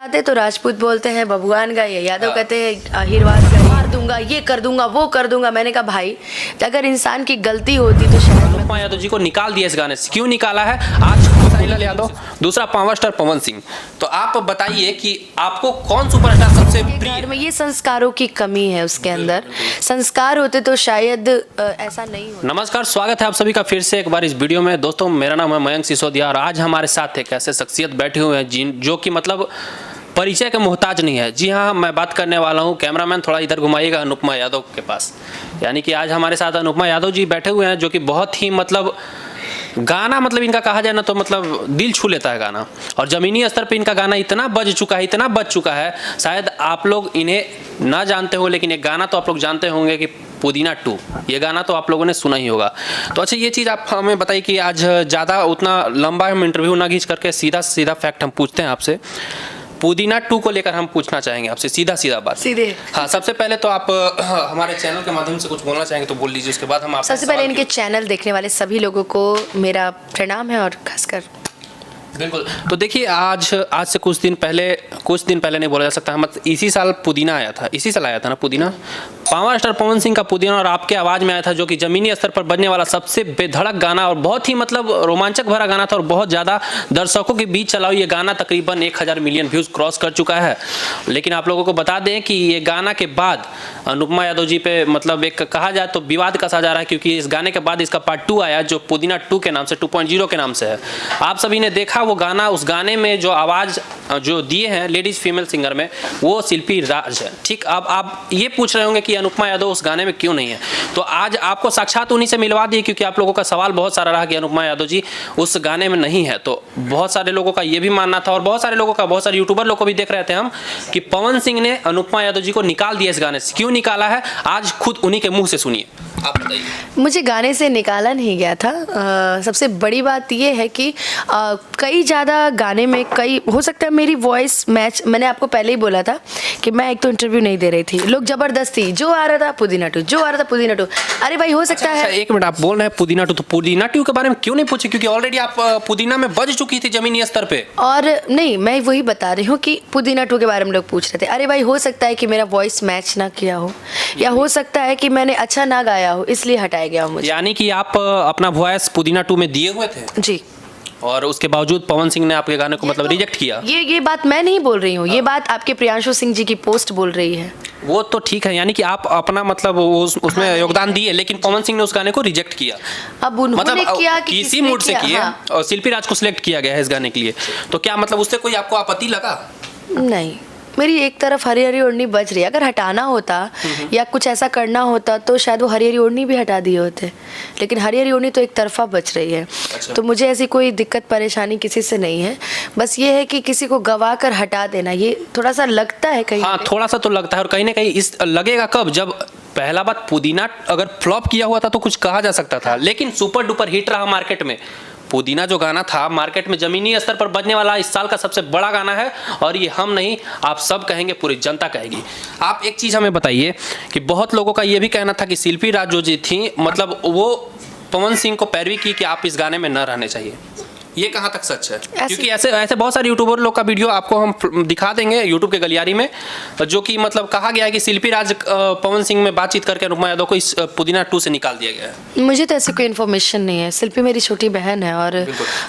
आते तो राजपूत बोलते हैं बबुआन का, ये यादव कहते हैं अहिरवाद का, मार दूंगा, ये कर दूंगा, वो कर दूंगा। मैंने कहा भाई अगर इंसान की गलती होती तो शायद अनुपमा यादव जी को निकाल दिया इस गाने से, क्यों निकाला है? आज साहिल यादव, दूसरा पावर स्टार पवन सिंह। तो आप बताइए कि आपको कौन सुपरस्टार सबसे प्रिय? घर में ये संस्कारों की कमी है, उसके अंदर संस्कार होते तो शायद ऐसा नहीं होता। नमस्कार, स्वागत है आप सभी का फिर से एक बार इस वीडियो में। दोस्तों मेरा नाम है मयंक सिसोदिया और आज हमारे साथ एक ऐसे शख्सियत बैठे हुए हैं जो कि मतलब परिचय के मोहताज नहीं है। जी हाँ, मैं बात करने वाला हूँ, कैमरामैन थोड़ा इधर घुमाइएगा, अनुपमा यादव के पास। यानी कि आज हमारे साथ अनुपमा यादव जी बैठे हुए हैं जो कि बहुत ही मतलब गाना, मतलब इनका कहा जाए ना तो मतलब दिल छू लेता है गाना। और ज़मीनी स्तर पे इनका गाना इतना बज चुका है, शायद आप लोग इन्हें ना जानते हो, लेकिन एक गाना तो आप लोग जानते होंगे कि पुदीना 2, ये गाना तो आप लोगों ने सुना ही होगा। तो अच्छा, ये चीज़ आप हमें बताइए कि आज ज़्यादा उतना लंबा हम इंटरव्यू ना खींच करके सीधा फैक्ट हम पूछते हैं आपसे। पुदीना 2 को लेकर हम पूछना चाहेंगे आपसे सीधा बात। सीधे हाँ, सबसे पहले तो आप हमारे चैनल के माध्यम से कुछ बोलना चाहेंगे तो बोल लीजिए, उसके बाद हम आप सबसे पहले इनके चैनल देखने वाले सभी लोगों को मेरा प्रणाम है, और खासकर बिल्कुल। तो देखिए, आज से कुछ दिन पहले नहीं बोला जा सकता, मतलब इसी साल पुदीना आया था, इसी साल आया था ना पुदीना, पावर स्टार पवन सिंह का पुदीना, और आपके आवाज़ में आया था, जो कि ज़मीनी स्तर पर बजने वाला सबसे बेधड़क गाना और बहुत ही मतलब रोमांचक भरा गाना था और बहुत ज़्यादा दर्शकों के बीच चला। ये गाना तकरीबन 1000 मिलियन व्यूज़ क्रॉस कर चुका है। लेकिन आप लोगों को बता दें कि ये गाना के बाद अनुपमा यादव जी पे मतलब एक कहा जाए तो विवाद कसा जा रहा है, क्योंकि इस गाने के बाद इसका पार्ट 2 आया जो पुदीना 2 के नाम से, 2.0 के नाम से है। आप सभी ने देखा वो गाना, उस गाने में जो आवाज़ जो दिए हैं लेडीज फीमेल सिंगर में, वो शिल्पी राज है। ठीक, अब आप ये पूछ रहे होंगे कि अनुपमा यादव उस गाने में क्यों नहीं है, तो आज आपको साक्षात उन्हीं से मिलवा दिए, क्योंकि आप लोगों का सवाल बहुत सारा रहा कि अनुपमा यादव जी उस गाने में नहीं है। तो बहुत सारे लोगों का ये भी मानना था, और बहुत सारे लोगों का, बहुत सारे यूट्यूबर लोग को भी देख रहे थे हम, कि पवन सिंह ने अनुपमा यादव जी को निकाल दिया इस गाने से। क्यों निकाला है, आज खुद उन्हीं के मुंह से सुनिए, आप बताइए। मुझे गाने से निकाला नहीं गया था। सबसे बड़ी बात यह है कि कई ज़्यादा गाने में कई हो सकता है मेरी वॉइस मैच, मैंने आपको पहले ही बोला था कि मैं एक तो इंटरव्यू नहीं दे रही थी, लोग ज़बरदस्ती जो आ रहा था पुदीना 2, जो आ रहा था पुदीना 2। अरे भाई हो सकता है। एक मिनट, आप बोल रहे हैं पुदीना 2, तो पुदीना 2 के बारे में क्यों नहीं पूछे? क्योंकि ऑलरेडी आप पुदीना में बज चुकी थी ज़मीनी स्तर पे। और नहीं, मैं वही बता रही हूँ कि पुदीना 2 के बारे में लोग पूछ रहे थे। अरे भाई हो सकता है कि मेरा वॉइस मैच ना किया हो, या हो सकता है कि मैंने अच्छा ना गाया हो, इसलिए हटाया गया हो मुझे। यानी कि आप अपना वॉइस पुदीना 2 में दिए हुए थे जी, और उसके बावजूद पवन सिंह ने आपके गाने को मतलब रिजेक्ट किया। ये बात मैं नहीं बोल रही हूँ, ये बात आपके प्रियांशु सिंह जी की पोस्ट बोल रही है। वो तो ठीक है, यानी कि आप अपना मतलब उसमें योगदान दिए, लेकिन पवन सिंह ने उस गाने को रिजेक्ट किया। अब उन्होंने मतलब किया कि किसी मूड से किए, हाँ। और शिल्पी राज को सिलेक्ट किया गया है इस गाने के लिए, तो क्या मतलब उससे कोई आपको आपत्ति लगा? नहीं, मेरी एक तरफ हरी हरी ओढ़नी बज रही है। अगर हटाना होता या कुछ ऐसा करना होता तो शायद वो हरी हरी ओढ़नी भी हटा दिए होते, लेकिन हरी हरी ओढ़नी तो एक तरफा बच रही है। अच्छा। तो मुझे ऐसी कोई दिक्कत परेशानी किसी से नहीं है, बस ये है कि किसी को गवा कर हटा देना, ये थोड़ा सा लगता है कहीं। हाँ, थोड़ा सा तो लगता है, और कहीं ना कहीं इस लगेगा कब, जब पहला बात पुदीना अगर फ्लॉप किया हुआ था तो कुछ कहा जा सकता था, लेकिन सुपर डुपर हिट रहा मार्केट में। पुदीना जो गाना था मार्केट में ज़मीनी स्तर पर बजने वाला इस साल का सबसे बड़ा गाना है, और ये हम नहीं, आप सब कहेंगे, पूरी जनता कहेगी। आप एक चीज़ हमें बताइए कि बहुत लोगों का ये भी कहना था कि शिल्पी राज जो जी थी, मतलब वो पवन सिंह को पैरवी की कि आप इस गाने में न रहने चाहिए। ये कहाँ तक सच है? क्योंकि ऐसे बहुत सारे यूट्यूबर लोग का वीडियो आपको हम दिखा देंगे यूट्यूब के गलियारी में, जो कि मतलब कहा गया है कि शिल्पी राज पवन सिंह में बातचीत करके अनुपमा यादव को इस पुदीना 2 से निकाल दिया गया है। मुझे तो ऐसी कोई इन्फॉर्मेशन नहीं है। शिल्पी मेरी छोटी बहन है, और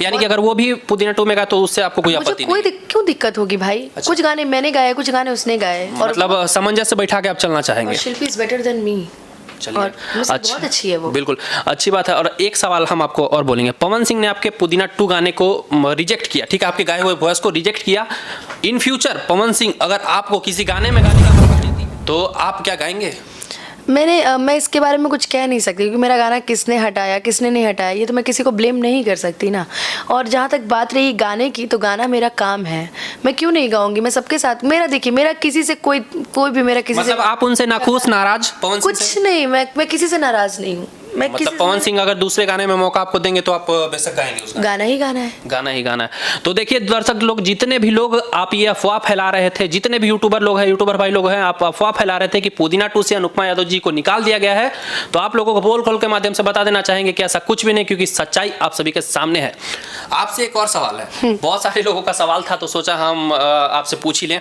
यानी कि अगर वो भी पुदीना 2 में गया तो उससे आपको कोई आपत्ति नहीं? क्यों दिक्कत होगी भाई? अच्छा। कुछ गाने मैंने गाए, कुछ गाने उसने गाए, और मतलब सामंजस्य बैठा के आप चलना चाहेंगे। शिल्पी इज बेटर देन मी, और बहुत अच्छी है वो। बिल्कुल अच्छी बात है। और एक सवाल हम आपको और बोलेंगे, पवन सिंह ने आपके पुदीना 2 गाने को रिजेक्ट किया, ठीक है, आपके गाए हुए वॉइस को रिजेक्ट किया। इन फ्यूचर पवन सिंह अगर आपको किसी गाने में गाने का मौका देती तो आप क्या गाएंगे? मैं इसके बारे में कुछ कह नहीं सकती, क्योंकि मेरा गाना किसने हटाया किसने नहीं हटाया ये तो मैं किसी को ब्लेम नहीं कर सकती ना। और जहाँ तक बात रही गाने की, तो गाना मेरा काम है, मैं क्यों नहीं गाऊंगी? मैं सबके साथ, मेरा देखिए, मेरा किसी से कोई भी मेरा किसी मतलब से, आप उनसे नाखुश, नाराज पवन सिंह कुछ नहीं, मैं किसी से नाराज नहीं हूँ। मैं मतलब पवन सिंह अगर दूसरे गाने में मौका आपको देंगे तो आप बेशक गाएंगे उसका? गाना ही गाना है। गाना ही गाना है। तो देखिए दर्शक लोग, जितने भी लोग आप ये अफवाह फैला रहे थे, जितने भी यूट्यूबर लोग हैं, यूट्यूबर भाई लोग हैं, आप अफवाह फैला रहे थे कि पुदीना 2 से अनुपमा यादव जी को निकाल दिया गया है, तो आप लोगों को पोल खोल के माध्यम से बता देना चाहेंगे कि ऐसा कुछ भी नहीं, क्योंकि सच्चाई आप सभी के सामने है। आपसे एक और सवाल है, बहुत सारे लोगों का सवाल था तो सोचा हम आपसे पूछ ही लें।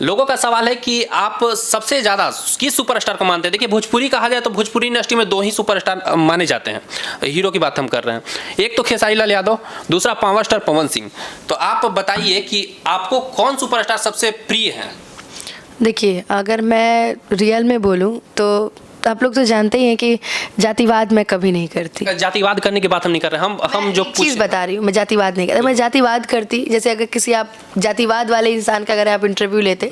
लोगों का सवाल है कि आप सबसे ज्यादा किस सुपरस्टार को मानते हैं? देखिए भोजपुरी कहा जाए तो भोजपुरी इंडस्ट्री में 2 ही सुपरस्टार माने जाते हैं, हीरो की बात हम कर रहे हैं। एक तो खेसारी लाल यादव, दूसरा पावर स्टार पवन सिंह। तो आप बताइए कि आपको कौन सुपरस्टार सबसे प्रिय है? देखिए अगर मैं रियल में बोलूं तो आप लोग तो जानते ही हैं कि जातिवाद मैं कभी नहीं करती। जातिवाद करने की बात हम नहीं कर रहे, हम जो चीज़ बता रही हूँ, मैं जातिवाद नहीं करती। मैं जातिवाद करती, जैसे अगर किसी आप जातिवाद वाले इंसान का अगर आप इंटरव्यू लेते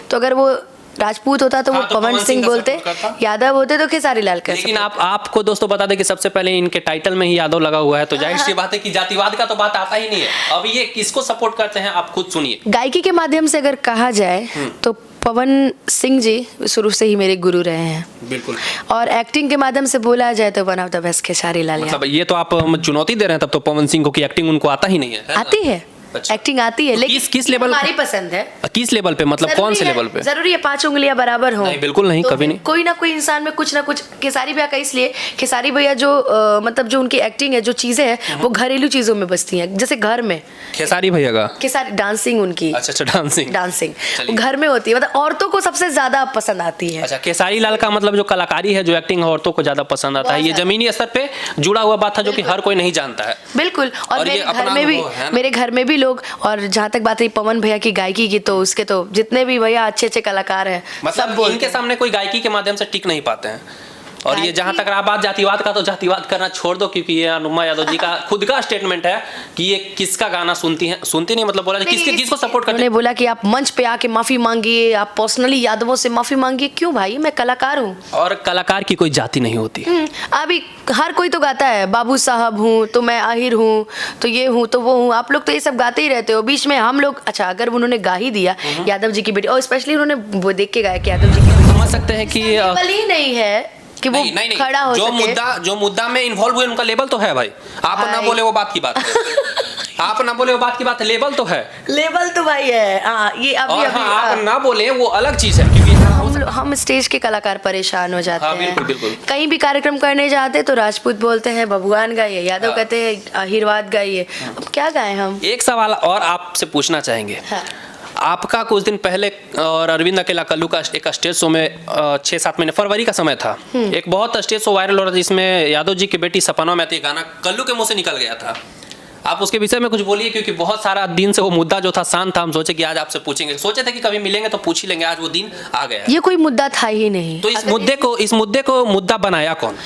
तो अगर वो राजपूत होता तो वो हाँ, तो पवन सिंह बोलते, यादव होते तो खेसारी लाल कर। लेकिन आपको दोस्तों बता दें कि सबसे पहले इनके टाइटल में ही यादव लगा हुआ है, तो जाहिर सी बात है कि जातिवाद का तो बात आता ही नहीं है। अब ये किसको सपोर्ट करते हैं आप खुद सुनिए। गायकी के माध्यम से अगर कहा जाए तो पवन सिंह जी शुरू से ही मेरे गुरु रहे हैं। बिल्कुल। और एक्टिंग के माध्यम से बोला जाए तो one of the best Khesari Lal. मतलब ये तो आप चुनौती दे रहे हैं तब तो पवन सिंह को कि एक्टिंग उनको आता ही नहीं है। आती है, अच्छा। एक्टिंग आती है, तो लेकिन किस लेवल हमारी पसंद है। किस लेवल पे, मतलब कौन से लेवल पे? जरूरी है 5 उंगलियां बराबर हो? नहीं, बिल्कुल नहीं, तो कभी नहीं। कोई ना कोई इंसान में कुछ ना कुछ। खेसारी भैया का इसलिए, खेसारी भैया जो मतलब जो उनकी एक्टिंग है, जो चीजें हैं वो घरेलू चीजों में बसती हैं। जैसे घर में खेसारी भैया का खेसारी डांसिंग उनकी, अच्छा डांसिंग घर में होती है, मतलब औरतों को सबसे ज्यादा पसंद आती है। अच्छा, खेसारी लाल का मतलब जो कलाकारी है, जो एक्टिंग है, औरतों को ज्यादा पसंद आता है। ये जमीनी स्तर पे जुड़ा हुआ बात है जो कि हर कोई नहीं जानता है। बिल्कुल। और मेरे घर में भी लोग, और जहाँ तक बात रही पवन भैया की गायकी की, तो उसके तो जितने भी भैया अच्छे अच्छे कलाकार हैं, मतलब इनके सामने कोई गायकी के माध्यम से टिक नहीं पाते हैं। और ये जहां तक रहा बात जातिवाद का, तो जातिवाद करना छोड़ दो, क्योंकि ये अनुपमा यादव जी का खुद का स्टेटमेंट है कि ये किसका गाना सुनती नहीं, मतलब बोला किसको सपोर्ट करते हैं। बोला कि आप मंच पे आके माफी मांगिए, आप पर्सनली यादवों से माफी मांगिए। क्यों भाई, मैं कलाकार हूँ। और कलाकार की कोई जाति नहीं होती। अभी हर कोई तो गाता है, बाबू साहब हूँ तो मैं आहिर हूँ, तो ये हूँ तो वो हूँ। आप लोग तो ये सब गाते ही रहते हो, बीच में हम लोग। अच्छा, अगर उन्होंने गा ही दिया यादव जी की बेटी, और स्पेशली उन्होंने वो देख के गाया कि यादव जी की बेटी, समझ सकते हैं कि नहीं है कि वो नहीं, खड़ा हो सके। जो मुद्दा में इन्वॉल्व हुए उनका लेवल तो है भाई। आप ना बोले वो बात की बात है। आप ना बोले वो बात की बात है, लेवल तो है। लेवल तो भाई है। ये अभी आप ना बोले वो अलग चीज है, क्योंकि हम स्टेज के कलाकार परेशान हो जाते हैं। बिल्कुल बिल्कुल। कहीं भी कार्यक्रम करने जाते तो राजपूत बोलते हैं भगवान गाइए, यादव कहते हैं आशीर्वाद गाइए। अब क्या गाएं हम? एक सवाल और आपसे पूछना चाहेंगे। आपका कुछ दिन पहले और अरविंद अकेला कल्लू का एक स्टेज शो में 6-7 महीने फरवरी का समय था, एक बहुत स्टेज शो वायरल हो रहा था जिसमें यादव जी की बेटी सपना में आती, गाना कल्लू के मुंह से निकल गया था। आप उसके विषय में कुछ बोलिए, क्योंकि बहुत सारा दिन से वो मुद्दा जो था शांत था। हम सोचे कि आज आपसे पूछेंगे, सोचे थे कि कभी मिलेंगे तो पूछ ही लेंगे, आज वो दिन आ गया। ये कोई मुद्दा था ही नहीं। तो इस मुद्दे को मुद्दा बनाया कौन?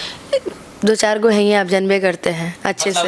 2-4 गो हैं, आप जानबे करते हैं अच्छे से।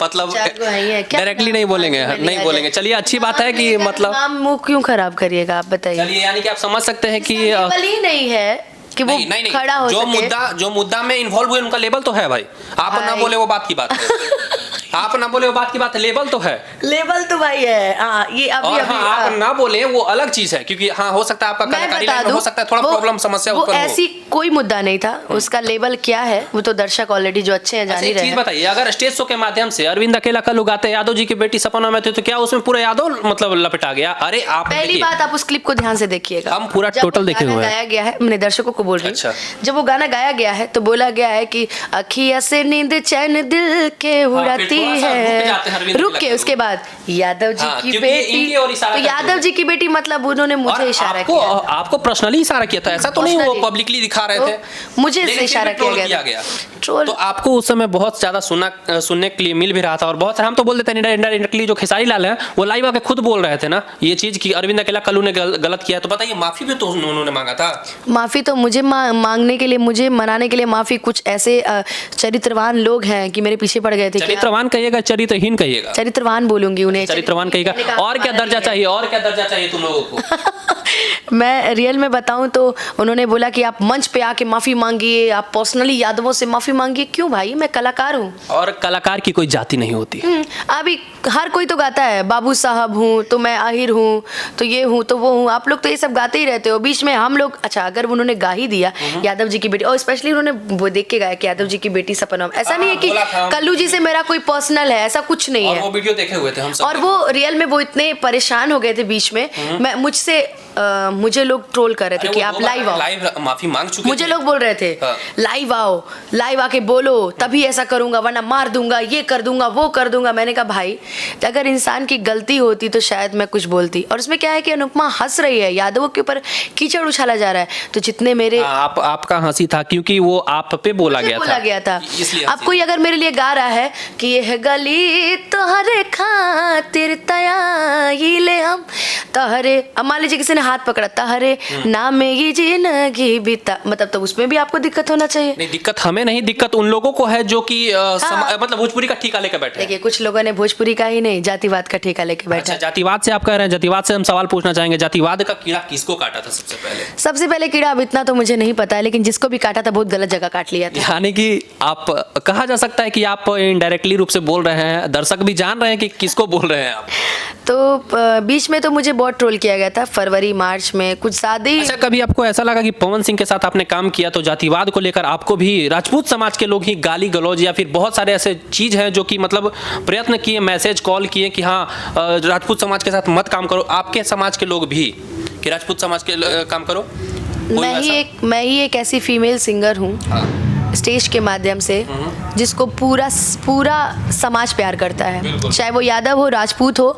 मतलब डायरेक्टली नहीं बोलेंगे। चलिए, अच्छी बात है कि मतलब नाम मुंह क्यों खराब करिएगा, आप बताइए। चलिए, यानी कि आप समझ सकते हैं कि ही नहीं है कि वो खड़ा हो सके। जो मुद्दा में इन्वॉल्व हुए उनका लेवल तो है भाई। आप ना बोले वो बात की बात है। आप ना बोले वो बात की बात है, लेवल तो है। लेवल तो भाई है। ये अभी आप ना बोले वो अलग चीज है, क्योंकि हो सकता है आपका कलाकारी लाइन में हो सकता है थोड़ा प्रॉब्लम, समस्या उत्पन्न हो। ऐसी कोई मुद्दा नहीं था। उसका लेवल क्या है वो तो दर्शक ऑलरेडी जो अच्छे हैं जान ही रहे हैं। चीज बताइए, अगर स्टेज शो के माध्यम से अरविंद अकेला कल्लू गाते यादव जी की बेटी सपना में थे, तो क्या उसमें पूरा यादव मतलब लपेटा गया? अरे आप पहली बात, आप उस क्लिप को ध्यान से देखिएगा। हम पूरा टोटल देखे हुए हैं। गाया गया है, मैंने दर्शकों को बोल रही हूँ, जब वो गाना गाया गया है तो बोला गया है कि अखिया से नींद चैन दिल के उड़ाती है, रुक के उसके बाद यादव जी की बेटी, तो यादव जी की बेटी मतलब उन्होंने मुझे इशारा किया। आपको पर्सनली इशारा किया था, ऐसा तो नहीं वो पब्लिकली दिखा रहे थे, मुझे इशारा किया गया। तो आपको उस समय बहुत ज्यादा सुनने के लिए मिल भी रहा था, और बहुत हम तो बोल देते हैं इंडायरेक्टली। जो खेसारी लाल है वो लाइव आके खुद बोल रहे थे ना ये चीज की अरविंद अकेला कल्लू ने गलत किया। तो बताइए, माफी भी तो उन्होंने मांगा था। माफी तो मुझे मांगने के लिए, मुझे मनाने के लिए माफी कुछ ऐसे चरित्रवान लोग हैं कि मेरे पीछे पड़ गए थे। चरित्रवान कहिएगा, चरित्रहीन कहिएगा? चरित्रवान बोलूंगी उन्हें। चरित्रवान कहिएगा। और क्या दर्जा चाहिए, और क्या दर्जा चाहिए तुम लोगों को? मैं रियल में बताऊं तो उन्होंने बोला कि आप मंच पे आके माफ़ी मांगिए, आप पर्सनली यादवों से माफ़ी मांगिए। क्यों भाई, मैं कलाकार हूँ। और कलाकार की कोई जाति नहीं होती। अभी हर कोई तो गाता है, बाबू साहब हूँ तो मैं आहिर हूँ, तो ये हूँ तो वो हूँ। आप लोग तो ये सब गाते ही रहते हो, बीच में हम लोग। अच्छा, अगर उन्होंने गा ही दिया यादव जी की बेटी, और स्पेशली उन्होंने वो देख के गाया कि यादव जी की बेटी सपना, ऐसा नहीं है कि कल्लू जी से मेरा कोई पर्सनल है, ऐसा कुछ नहीं है। वो वीडियो देखे हुए थे हम सब। और वो रियल में वो इतने परेशान हो गए थे बीच में, मैं मुझसे मुझे लोग ट्रोल कर रहे थे कि आप लाइव आओ। लाइव माफी मांग चुके मुझे थे। लोग बोल रहे थे लाइव आओ, लाइव आके बोलो, तभी ऐसा करूंगा, वरना मार दूंगा, ये कर दूंगा, वो कर दूंगा। मैंने कहा भाई, अगर इंसान की गलती होती तो शायद मैं कुछ बोलती। और उसमें क्या है कि अनुपमा हंस रही है, यादवों के ऊपर कीचड़ उछाला जा रहा है, तो जितने मेरे आपका हंसी था क्योंकि वो आप पे बोला गया था। इसलिए अब कोई अगर मेरे लिए गा रहा है कि ये गली तोहरे खातिर तयाइले हम तहरे, अब मान लीजिए किसी ने हाथ पकड़ा, तहरे नाम ये जिंदगी बीता, मतलब तो उसमें भी आपको दिक्कत होना चाहिए। नहीं, दिक्कत हमें नहीं, दिक्कत उन लोगों को है जो कि मतलब भोजपुरी का ठेका लेकर बैठे हैं। देखिए, कुछ लोगों ने भोजपुरी का ही नहीं, जातिवाद का ठेका लेके बैठा। अच्छा, जातिवाद से आप कह रहे हैं, जातिवाद से हम सवाल पूछना चाहेंगे, जातिवाद का कीड़ा किसको काटा था सबसे पहले? सबसे पहले कीड़ा, अब इतना तो मुझे नहीं पता है, लेकिन जिसको भी काटा था बहुत गलत जगह काट लिया था। यानी कि आप, कहा जा सकता है कि आप इनडायरेक्टली रूप से बोल रहे हैं, दर्शक भी जान रहे हैं कि किसको बोल रहे हैं आप। तो बीच में तो मुझे बहुत ट्रोल किया गया था, फरवरी मार्च में कुछ ज्यादा ही। अच्छा, कभी आपको ऐसा लगा कि पवन सिंह के साथ आपने काम किया तो जातिवाद को लेकर आपको भी राजपूत समाज के लोग ही गाली गलौज या फिर बहुत सारे ऐसे चीज हैं जो कि मतलब प्रयत्न किए, मैसेज कॉल किए कि हाँ राजपूत समाज के साथ मत काम करो, आपके समाज के लोग भी कि राजपूत समाज के काम करो? मैं ही एक ऐसी फीमेल सिंगर हूँ स्टेज के माध्यम से जिसको पूरा समाज प्यार करता है, चाहे वो यादव हो, राजपूत हो।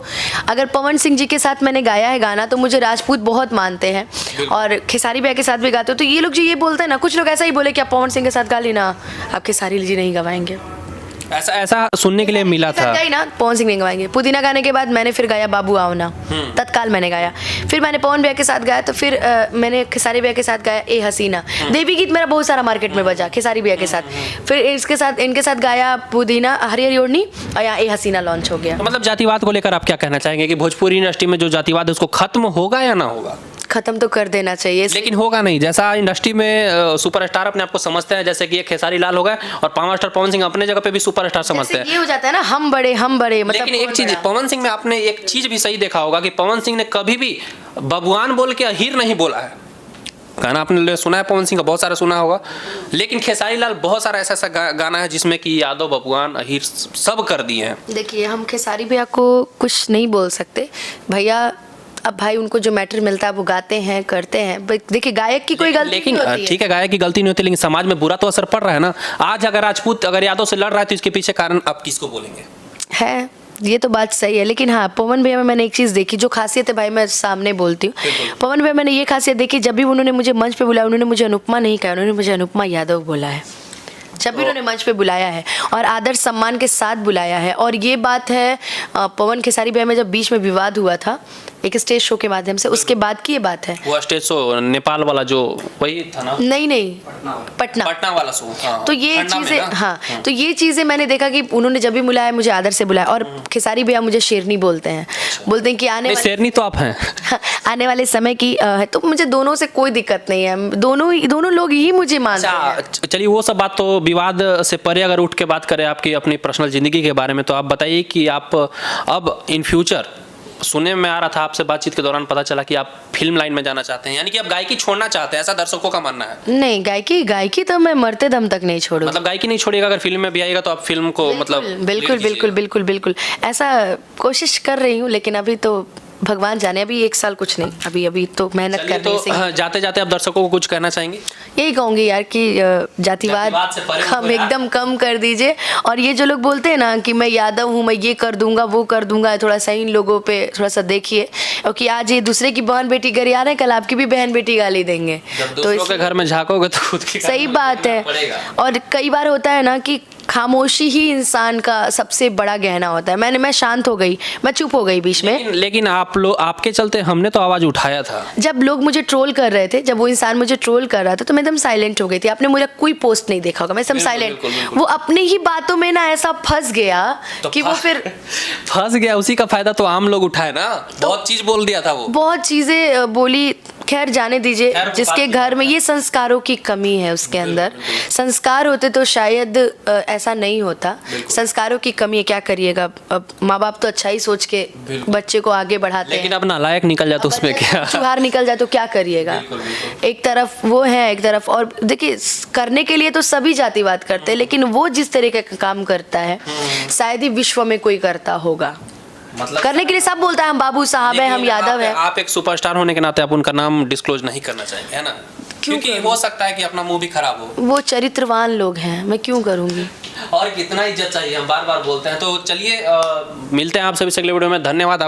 अगर पवन सिंह जी के साथ मैंने गाया है गाना तो मुझे राजपूत बहुत मानते हैं, और खेसारी भैया के साथ भी गाते हो। तो ये लोग जी ये बोलते हैं ना, कुछ लोग ऐसा ही बोले कि आप पवन सिंह के साथ गा ली ना, आप खेसारी जी नहीं गवाएंगे। ऐसा सुनने के लिए मिला था ना, पवन सिंह नहीं गवाएंगे। पुदीना गाने के बाद मैंने फिर गाया बाबू आओ ना, तत्काल मैंने गाया। फिर मैंने पवन भैया के साथ गाया, तो फिर मैंने खेसारी भैया के साथ गाया ए हसीना। देवी गीत मेरा बहुत सारा मार्केट में बजा खेसारी भैया के साथ। फिर इनके साथ गाया पुदीना, हरियर योड़नी, और यहाँ ए हसीना लॉन्च हो गया। तो मतलब जातिवाद को लेकर आप क्या कहना चाहेंगे कि भोजपुरी इंडस्ट्री में जो जातिवाद है उसको खत्म होगा या ना होगा? खत्म तो कर देना चाहिए, लेकिन होगा नहीं। जैसा इंडस्ट्री में सुपरस्टार अपने आप को समझते हैं, जैसे कि एक खेसारी लाल हो गए और पावर स्टार पवन सिंह अपने जगह पे भी सुपरस्टार समझते हैं। ये हो जाता है ना, हम बड़े मतलब। लेकिन एक चीज पवन सिंह में आपने एक चीज भी सही देखा होगा कि पवन सिंह ने कभी भी बबुआन बोल के अहीर नहीं बोला है। गाना आपने सुना है पवन सिंह का, बहुत सारा सुना होगा। लेकिन खेसारी लाल बहुत सारा ऐसा गाना है जिसमें कि यादव, बबुआन, अहीर सब कर दिए हैं। देखिए, हम खेसारी भैया को कुछ नहीं बोल सकते भैया। अब भाई उनको जो मैटर मिलता है वो गाते हैं, करते हैं। देखिए, गायक की कोई गलती नहीं होती है। ठीक है, गायक की गलती नहीं होती, लेकिन समाज में बुरा तो असर पड़ रहा है ना। आज अगर राजपूत अगर यादव से लड़ रहा है तो इसके पीछे कारण आप किसको बोलेंगे? है, ये तो बात सही है। लेकिन हाँ, पवन भैया में मैंने एक चीज़ देखी जो खासियत है, भाई मैं सामने बोलती हूँ। पवन भैया मैंने ये खासियत देखी, जब भी उन्होंने मुझे मंच पे बुलाया, उन्होंने मुझे अनुपमा नहीं कहा, उन्होंने मुझे अनुपमा यादव बोला है। जब भी उन्होंने मंच पे बुलाया है और आदर सम्मान के साथ बुलाया है। और ये बात है पवन खेसारी भैया में जब बीच में विवाद हुआ था एक स्टेज शो के माध्यम से, उसके बाद की ये बात है। वो स्टेज शो नेपाल वाला जो वही था ना? नहीं, पटना वाला शो। तो ये चीजें, हाँ, तो ये चीजें मैंने देखा कि उन्होंने जब भी बुलाया मुझे आदर से बुलाया। और खेसारी भैया मुझे शेरनी बोलते हैं कि आने वाले शेरनी तो आप हैं आने वाले समय की है। तो मुझे दोनों से कोई दिक्कत नहीं है, दोनों लोग ही मुझे मानते हैं। चलिए, वो सब बात तो विवाद से परे अगर उठ के बात करें आपकी अपनी पर्सनल जिंदगी के बारे में, तो आप बताइए कि आप अब इन फ्यूचर, सुनने में आ रहा था आपसे बातचीत के दौरान पता चला कि आप फिल्म लाइन में जाना चाहते हैं, यानी कि आप गायकी छोड़ना चाहते हैं, ऐसा दर्शकों का मानना है। नहीं, गायकी तो मैं मरते दम तक नहीं छोड़ूंगा। मतलब गायकी नहीं छोड़िएगा, अगर फिल्म में भी आएगा तो आप फिल्म को बिल्कुल ऐसा कोशिश कर रही हूँ। लेकिन अभी तो भगवान जाने, अभी 1 साल कुछ नहीं, अभी तो मेहनत कर रही हूँ। हाँ, जाते जाते आप दर्शकों को कुछ कहना चाहेंगे? यही कहूँगी यार कि जातिवाद एकदम कम कर दीजिए। और ये जो लोग बोलते हैं ना कि मैं यादव हूँ, मैं ये कर दूंगा, वो कर दूंगा, थोड़ा सा इन लोगों पे थोड़ा सा देखिए, क्योंकि आज ये दूसरे की बहन बेटी घर आ रहे हैं, कल आपकी भी बहन बेटी गाली देंगे। तो इसके घर में झाँकोगे तो खुद की सही बात है। और कई बार होता है ना कि खामोशी ही इंसान का सबसे बड़ा गहना होता है। मैं शांत हो गई, मैं चुप हो गई बीच में। लेकिन आपके चलते हमने तो आवाज उठाया था। जब लोग मुझे ट्रोल कर रहे थे, जब वो इंसान मुझे ट्रोल कर रहा था, तो मैं एकदम साइलेंट हो गई थी। आपने मुझे कोई पोस्ट नहीं देखा होगा, मैं एकदम साइलेंट। वो अपनी ही बातों में ना ऐसा फंस गया कि वो फिर फंस गया। उसी का फायदा तो आम लोग उठाए ना, बहुत चीज बोल दिया था वो, बहुत चीजें बोली। खैर जाने दीजिए, खैर, वो जिसके बात घर में ये संस्कारों की कमी है उसके अंदर। संस्कार होते तो शायद ऐसा नहीं होता। संस्कारों की कमी है, क्या करिएगा। अब माँ बाप तो अच्छा ही सोच के बच्चे को आगे बढ़ाते लेकिन हैं। अब नालायक निकल जाए तो उसमें क्या। चुहार निकल जाए तो क्या करिएगा। एक तरफ वो है, एक तरफ और देखिए, करने के लिए तो सभी जातिवाद करते हैं, लेकिन वो जिस तरीके का काम करता है शायद ही विश्व में कोई करता होगा। मतलब करने के लिए सब बोलता है हम बाबू साहब हैं, हम यादव हैं। आप एक सुपरस्टार होने के नाते आप उनका नाम डिस्क्लोज नहीं करना चाहेंगे, है ना? क्योंकि हो सकता है कि अपना मुंह भी खराब हो। वो चरित्रवान लोग हैं, मैं क्यों करूंगी। और कितना इज्जत चाहिए, हम बार बार बोलते हैं। तो चलिए मिलते हैं आपसे भी अगले वीडियो में। धन्यवाद आप।